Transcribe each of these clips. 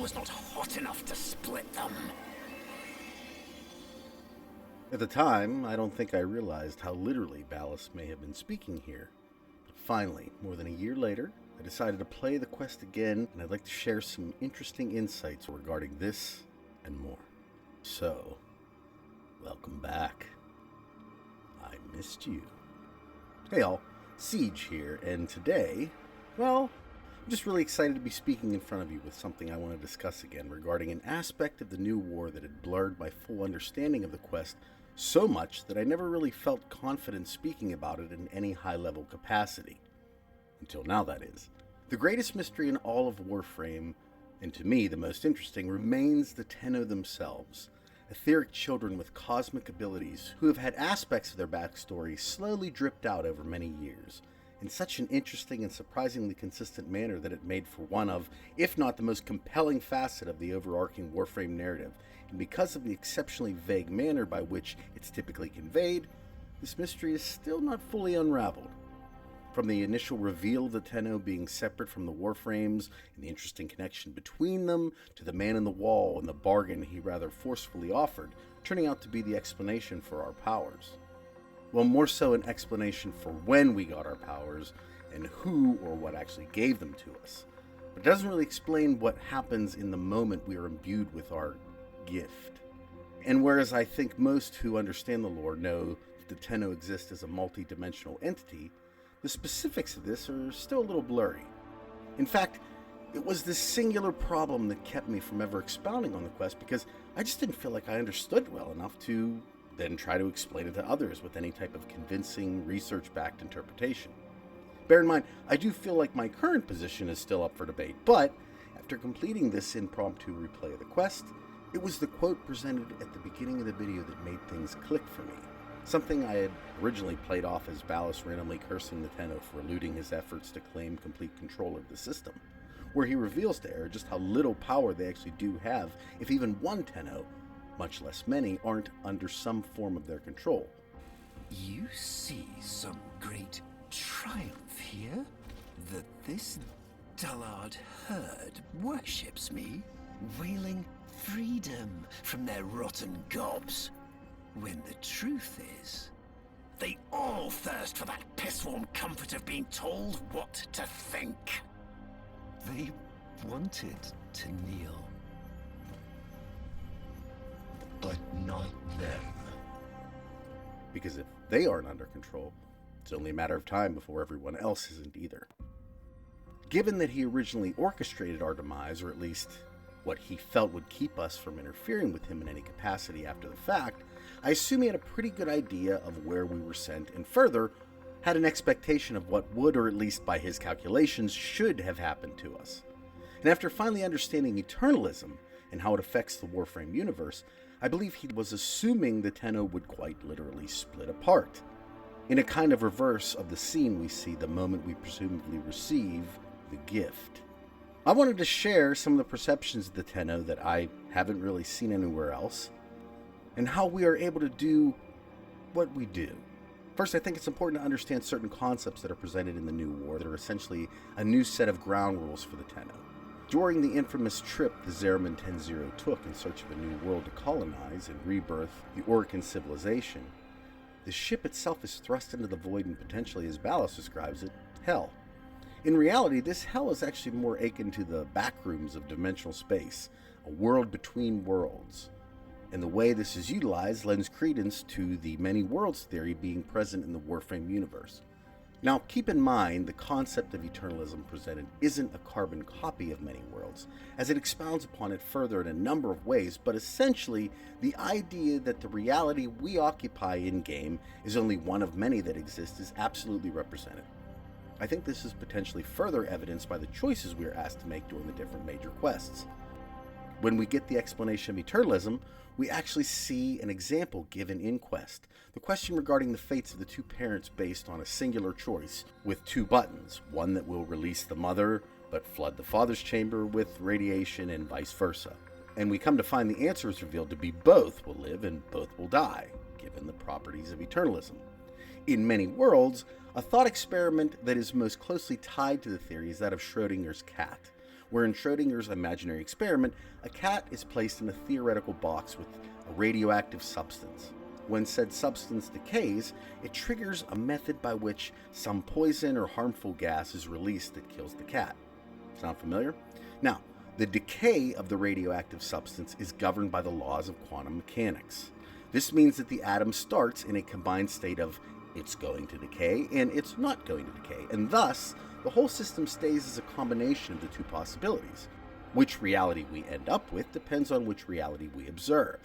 was not hot enough to split them. At the time, I don't think I realized how literally Ballas may have been speaking here. But finally, more than a year later, I decided to play the quest again, and I'd like to share some interesting insights regarding this and more. So, welcome back. I missed you. Hey all, Siege here, and today, well, I'm just really excited to be speaking in front of you with something I want to discuss again regarding an aspect of the new war that had blurred my full understanding of the quest so much that I never really felt confident speaking about it in any high-level capacity. Until now, that is. The greatest mystery in all of Warframe, and to me the most interesting, remains the Tenno themselves, etheric children with cosmic abilities who have had aspects of their backstory slowly dripped out over many years, in such an interesting and surprisingly consistent manner that it made for one of, if not the most compelling facet of the overarching Warframe narrative, and because of the exceptionally vague manner by which it's typically conveyed, this mystery is still not fully unraveled. From the initial reveal of the Tenno being separate from the Warframes and the interesting connection between them, to the man in the wall and the bargain he rather forcefully offered, turning out to be the explanation for our powers. Well, more so an explanation for when we got our powers and who or what actually gave them to us. But it doesn't really explain what happens in the moment we are imbued with our gift. And whereas I think most who understand the lore know that the Tenno exist as a multi-dimensional entity, the specifics of this are still a little blurry. In fact, it was this singular problem that kept me from ever expounding on the quest because I just didn't feel like I understood well enough to then try to explain it to others with any type of convincing, research-backed interpretation. Bear in mind, I do feel like my current position is still up for debate, but after completing this impromptu replay of the quest, it was the quote presented at the beginning of the video that made things click for me. Something I had originally played off as Ballas randomly cursing the Tenno for eluding his efforts to claim complete control of the system, where he reveals to Air just how little power they actually do have if even one Tenno, much less many, aren't under some form of their control. You see some great triumph here? That this dullard herd worships me, wailing freedom from their rotten gobs, when the truth is, they all thirst for that piss-warm comfort of being told what to think. They wanted to kneel. But not them. Because if they aren't under control, it's only a matter of time before everyone else isn't either. Given that he originally orchestrated our demise, or at least what he felt would keep us from interfering with him in any capacity after the fact, I assume he had a pretty good idea of where we were sent, and further, had an expectation of what would, or at least by his calculations, should have happened to us. And after finally understanding Eternalism and how it affects the Warframe universe, I believe he was assuming the Tenno would quite literally split apart, in a kind of reverse of the scene we see the moment we presumably receive the gift. I wanted to share some of the perceptions of the Tenno that I haven't really seen anywhere else, and how we are able to do what we do. First, I think it's important to understand certain concepts that are presented in the new war that are essentially a new set of ground rules for the Tenno. During the infamous trip the Zariman 10-0 took in search of a new world to colonize and rebirth the Orican civilization, the ship itself is thrust into the void and potentially, as Ballas describes it, hell. In reality, this hell is actually more akin to the backrooms of dimensional space, a world between worlds. And the way this is utilized lends credence to the many worlds theory being present in the Warframe universe. Now, keep in mind the concept of Eternalism presented isn't a carbon copy of many worlds, as it expounds upon it further in a number of ways, but essentially the idea that the reality we occupy in-game is only one of many that exist is absolutely represented. I think this is potentially further evidenced by the choices we are asked to make during the different major quests. When we get the explanation of Eternalism, we actually see an example given in Quest. The question regarding the fates of the two parents based on a singular choice, with two buttons, one that will release the mother, but flood the father's chamber with radiation and vice versa. And we come to find the answer is revealed to be both will live and both will die, given the properties of Eternalism. In many worlds, a thought experiment that is most closely tied to the theory is that of Schrödinger's cat, where in Schrodinger's imaginary experiment, a cat is placed in a theoretical box with a radioactive substance. When said substance decays, it triggers a method by which some poison or harmful gas is released that kills the cat. Sound familiar? Now, the decay of the radioactive substance is governed by the laws of quantum mechanics. This means that the atom starts in a combined state of it's going to decay and it's not going to decay, and thus the whole system stays as a combination of the two possibilities. Which reality we end up with depends on which reality we observe.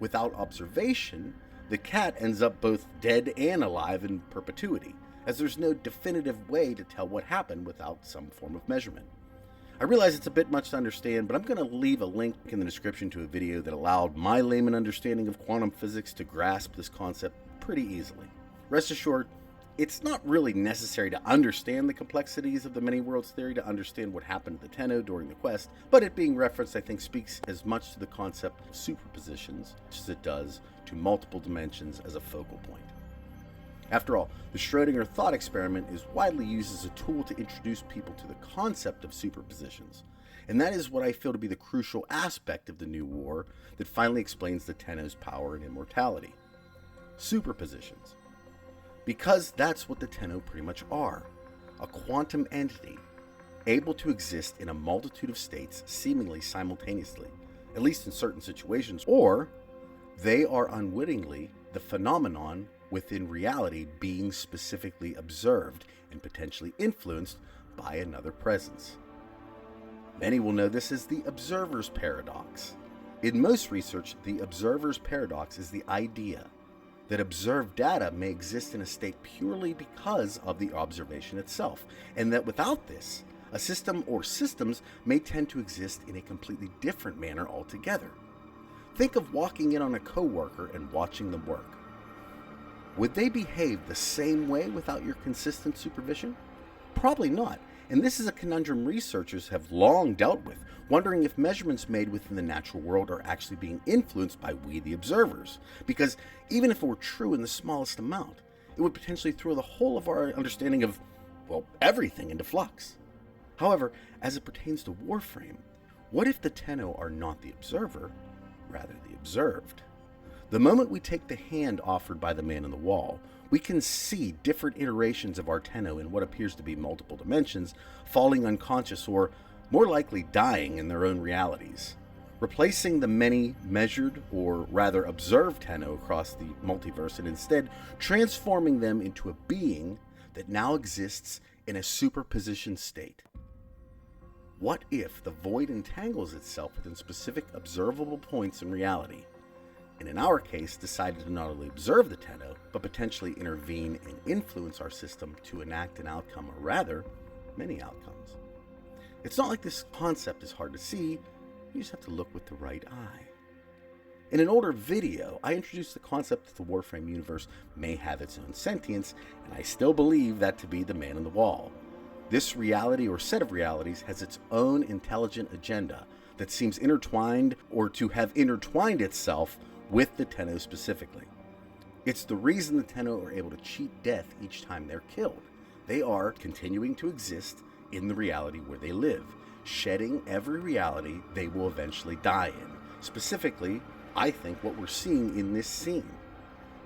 Without observation, the cat ends up both dead and alive in perpetuity, as there's no definitive way to tell what happened without some form of measurement. I realize it's a bit much to understand, but I'm going to leave a link in the description to a video that allowed my layman understanding of quantum physics to grasp this concept pretty easily. Rest assured, it's not really necessary to understand the complexities of the many worlds theory to understand what happened to the Tenno during the quest, but it being referenced I think speaks as much to the concept of superpositions as it does to multiple dimensions as a focal point. After all, the Schrödinger thought experiment is widely used as a tool to introduce people to the concept of superpositions, and that is what I feel to be the crucial aspect of the new war that finally explains the Tenno's power and immortality. Superpositions. Because that's what the Tenno pretty much are, a quantum entity, able to exist in a multitude of states seemingly simultaneously, at least in certain situations, or they are unwittingly the phenomenon within reality being specifically observed and potentially influenced by another presence. Many will know this as the observer's paradox. In most research, the observer's paradox is the idea that observed data may exist in a state purely because of the observation itself, and that without this, a system or systems may tend to exist in a completely different manner altogether. Think of walking in on a coworker and watching them work. Would they behave the same way without your consistent supervision? Probably not, and this is a conundrum researchers have long dealt with, wondering if measurements made within the natural world are actually being influenced by we the observers, because even if it were true in the smallest amount, it would potentially throw the whole of our understanding of, well, everything into flux. However, as it pertains to Warframe, what if the Tenno are not the observer, rather the observed? The moment we take the hand offered by the man in the wall, we can see different iterations of our Tenno in what appears to be multiple dimensions, falling unconscious or, more likely, dying in their own realities. Replacing the many measured, or rather observed Tenno across the multiverse and instead transforming them into a being that now exists in a superposition state. What if the void entangles itself within specific observable points in reality, and in our case decided to not only observe the Tenno, but potentially intervene and influence our system to enact an outcome, or rather, many outcomes? It's not like this concept is hard to see, you just have to look with the right eye. In an older video, I introduced the concept that the Warframe universe may have its own sentience, and I still believe that to be the man in the wall. This reality or set of realities has its own intelligent agenda that seems intertwined or to have intertwined itself with the Tenno specifically. It's the reason the Tenno are able to cheat death each time they're killed. They are continuing to exist in the reality where they live, shedding every reality they will eventually die in. Specifically, I think what we're seeing in this scene.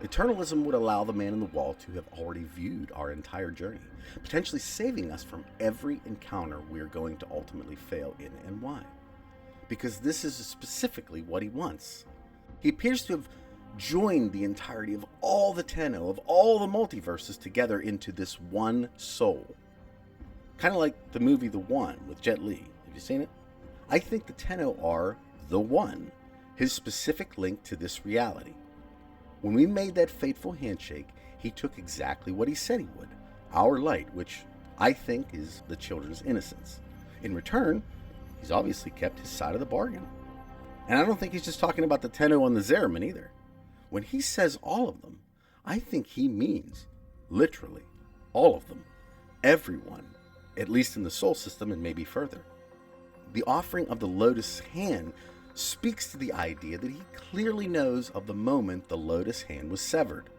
Eternalism would allow the man in the wall to have already viewed our entire journey, potentially saving us from every encounter we're going to ultimately fail in, and why? Because this is specifically what he wants. He appears to have joined the entirety of all the Tenno, of all the multiverses together into this one soul. Kind of like the movie The One with Jet Li. Have you seen it? I think the Tenno are the One, his specific link to this reality. When we made that fateful handshake, he took exactly what he said he would, our light, which I think is the children's innocence. In return, he's obviously kept his side of the bargain. And I don't think he's just talking about the Tenno on the Zeraman either. When he says all of them, I think he means, literally, all of them. Everyone, at least in the soul system and maybe further. The offering of the lotus hand speaks to the idea that he clearly knows of the moment the lotus hand was severed.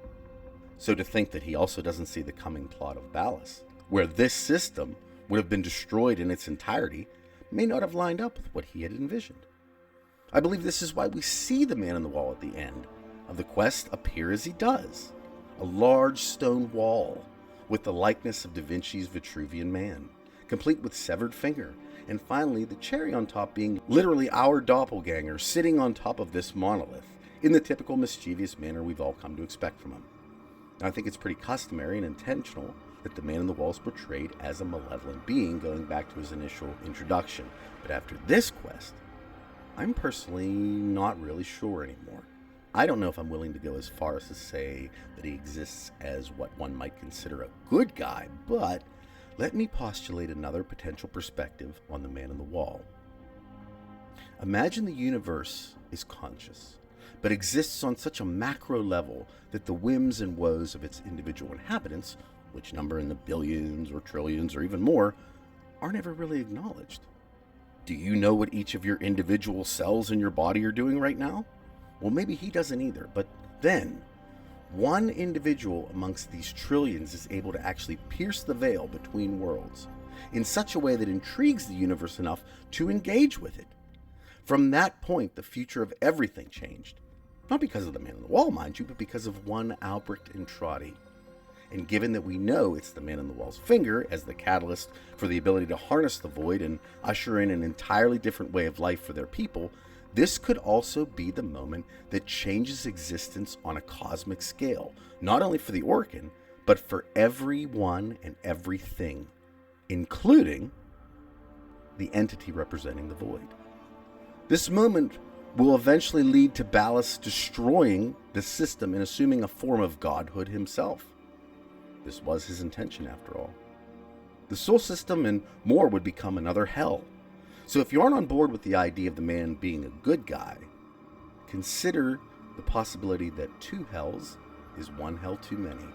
So to think that he also doesn't see the coming plot of Ballas, where this system would have been destroyed in its entirety, may not have lined up with what he had envisioned. I believe this is why we see the man on the wall at the end of the quest appear as he does. A large stone wall with the likeness of Da Vinci's Vitruvian Man, complete with severed finger, and finally the cherry on top being literally our doppelganger sitting on top of this monolith in the typical mischievous manner we've all come to expect from him. Now, I think it's pretty customary and intentional that the man on the wall is portrayed as a malevolent being going back to his initial introduction, but after this quest, I'm personally not really sure anymore. I don't know if I'm willing to go as far as to say that he exists as what one might consider a good guy, but let me postulate another potential perspective on the man on the wall. Imagine the universe is conscious, but exists on such a macro level that the whims and woes of its individual inhabitants, which number in the billions or trillions or even more, are never really acknowledged. Do you know what each of your individual cells in your body are doing right now? Well, maybe he doesn't either, but then one individual amongst these trillions is able to actually pierce the veil between worlds in such a way that intrigues the universe enough to engage with it. From that point, the future of everything changed. Not because of the man on the wall, mind you, but because of one Albrecht Intrati. And given that we know it's the man on the wall's finger as the catalyst for the ability to harness the void and usher in an entirely different way of life for their people, this could also be the moment that changes existence on a cosmic scale, not only for the Orcan, but for everyone and everything, including the entity representing the void. This moment will eventually lead to Ballas destroying the system and assuming a form of godhood himself. This was his intention, after all. The Sol system and more would become another hell. So if you aren't on board with the idea of the man being a good guy, consider the possibility that two hells is one hell too many,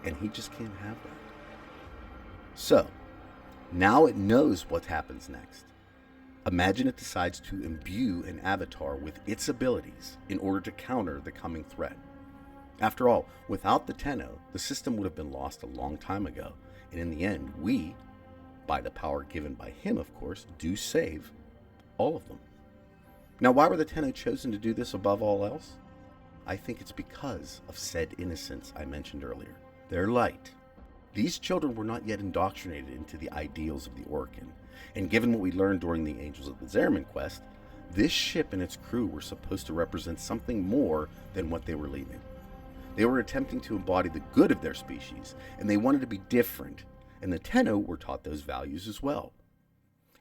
and he just can't have that. So, now it knows what happens next. Imagine it decides to imbue an avatar with its abilities in order to counter the coming threat. After all, without the Tenno, the system would have been lost a long time ago, and in the end, we, by the power given by him, of course, do save all of them. Now, why were the Tenno chosen to do this above all else? I think it's because of said innocence I mentioned earlier. Their light. These children were not yet indoctrinated into the ideals of the Orcan, and given what we learned during the Angels of the Zariman quest, this ship and its crew were supposed to represent something more than what they were leaving. They were attempting to embody the good of their species, and they wanted to be different, and the Tenno were taught those values as well.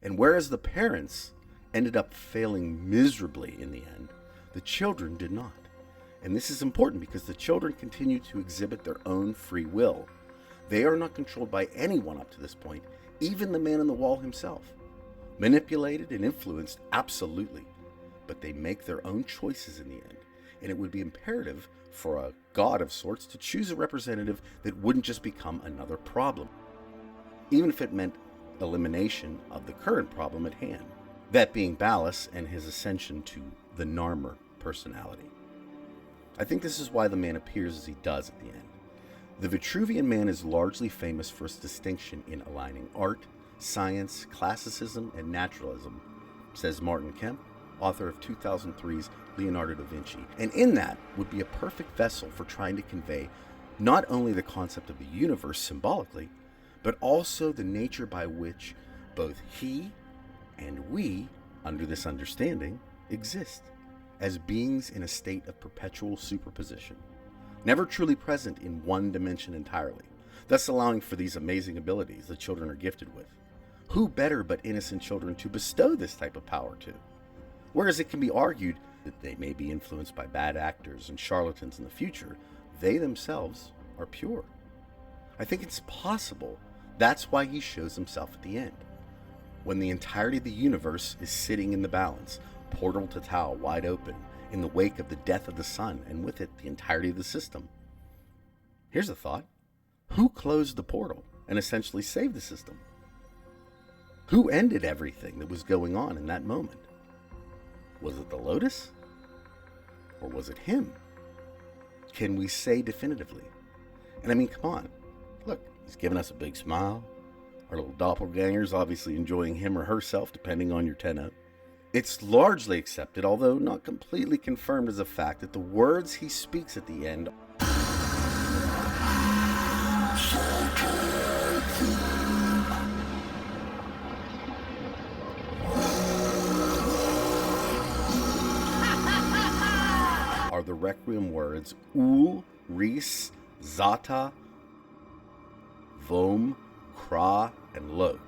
And whereas the parents ended up failing miserably in the end, the children did not. And this is important because the children continue to exhibit their own free will. They are not controlled by anyone up to this point, even the man on the wall himself. Manipulated and influenced, absolutely, but they make their own choices in the end, and it would be imperative for a god of sorts to choose a representative that wouldn't just become another problem, even if it meant elimination of the current problem at hand, that being Ballas and his ascension to the Narmer personality. I think this is why the man appears as he does at the end. The Vitruvian Man is largely famous for its distinction in aligning art, science, classicism, and naturalism, says Martin Kemp, author of 2003's Leonardo da Vinci, and in that would be a perfect vessel for trying to convey not only the concept of the universe symbolically, but also the nature by which both he and we, under this understanding, exist as beings in a state of perpetual superposition, never truly present in one dimension entirely, thus allowing for these amazing abilities the children are gifted with. Who better but innocent children to bestow this type of power to? Whereas it can be argued that they may be influenced by bad actors and charlatans in the future, they themselves are pure. I think it's possible that's why he shows himself at the end, when the entirety of the universe is sitting in the balance, portal to Tau wide open, in the wake of the death of the sun, and with it the entirety of the system. Here's a thought. Who closed the portal and essentially saved the system? Who ended everything that was going on in that moment? Was it the Lotus? Or was it him? Can we say definitively? And I mean, come on. Look, he's given us a big smile, Our little doppelganger's obviously enjoying him or herself, depending on your Tenno. It's largely accepted, although not completely confirmed as a fact, that the words he speaks at the end are the Requiem words Ul, Ris, Zata, Vom, Kra, and Lok.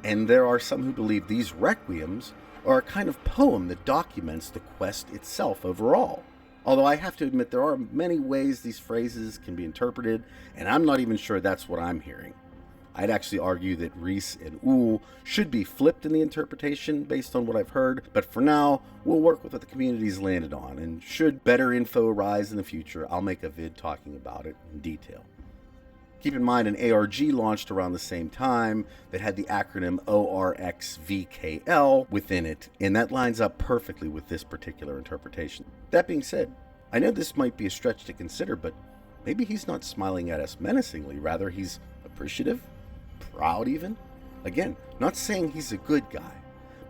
And there are some who believe these Requiems are a kind of poem that documents the quest itself overall. Although I have to admit there are many ways these phrases can be interpreted, and I'm not even sure that's what I'm hearing. I'd actually argue that Ris and Ul should be flipped in the interpretation based on what I've heard, but for now, we'll work with what the community's landed on, and should better info arise in the future, I'll make a vid talking about it in detail. Keep in mind an ARG launched around the same time that had the acronym ORXVKL within it, and that lines up perfectly with this particular interpretation. That being said, I know this might be a stretch to consider, but maybe he's not smiling at us menacingly, rather he's appreciative? Proud even? Again, not saying he's a good guy,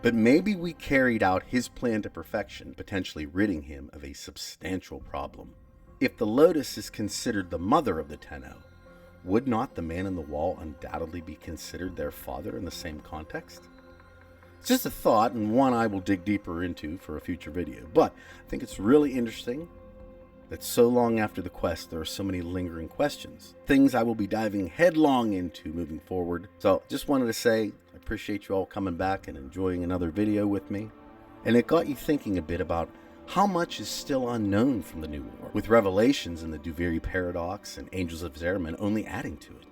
but maybe we carried out his plan to perfection, potentially ridding him of a substantial problem. If the Lotus is considered the mother of the Tenno, would not the man in the wall undoubtedly be considered their father in the same context? It's just a thought, and one I will dig deeper into for a future video, but I think it's really interesting that so long after the quest there are so many lingering questions, things I will be diving headlong into moving forward. So just wanted to say I appreciate you all coming back and enjoying another video with me, and it got you thinking a bit about how much is still unknown from the New War, with Revelations and the Duviri Paradox and Angels of Zeraman only adding to it.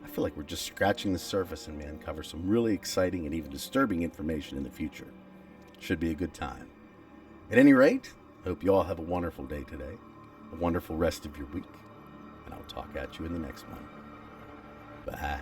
I feel like we're just scratching the surface and may uncover some really exciting and even disturbing information in the future. Should be a good time. At any rate, I hope you all have a wonderful day today, a wonderful rest of your week, and I'll talk at you in the next one. Bye.